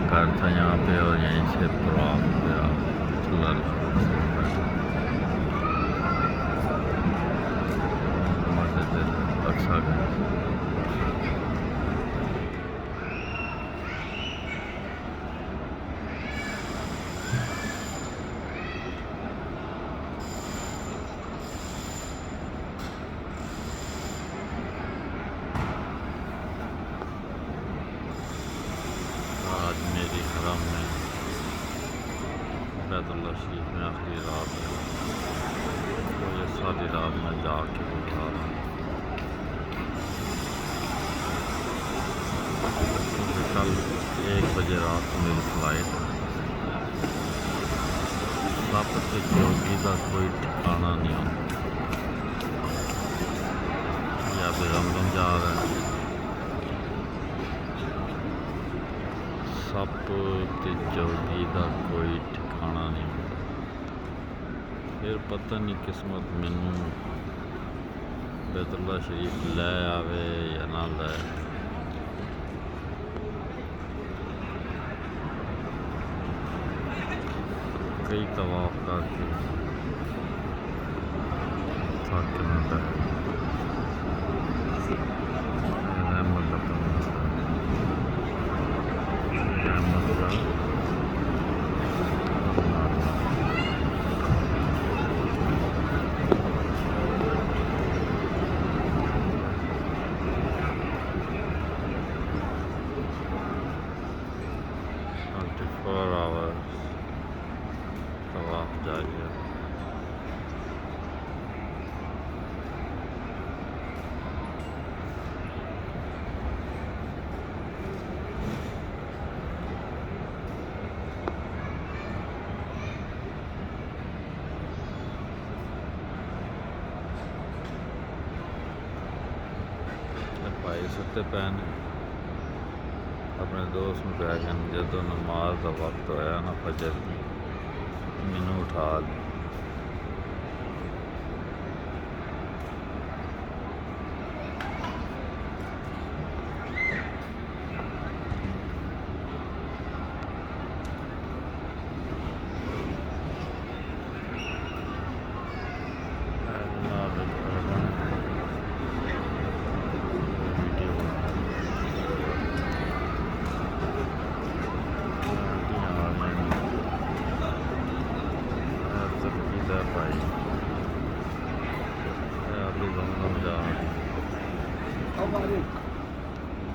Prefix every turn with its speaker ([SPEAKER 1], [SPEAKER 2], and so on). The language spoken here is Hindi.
[SPEAKER 1] घर था यहाँ पे और यहीं से तवाफ किया मस्जिद अक्सा गए। आज मेरी हरम में बैतुल्लाह शरीफ में आखिरी रात है, तो ये सारी रात में जाके उठा रहा हूँ क्योंकि कल 1 बजे रात को मेरी फ्लाइट है। वापस से जोगी का कोई ठिकाना नहीं होता, या फिर रमदम जा रहा है सब ते जोगी का कोई ठिकाना नहीं होता। फिर पता नहीं किस्मत मैनू बैतुल्लाह शरीफ लै आवे या ना लै। कई तवाफ करके थक जाता है। तवाफ जारी है। भाई सुते पे ने अपने दोस्त में कह के जो नमाज का वक्त होया ना फजर मैनू उठा दी। भाई अभी जमजम जा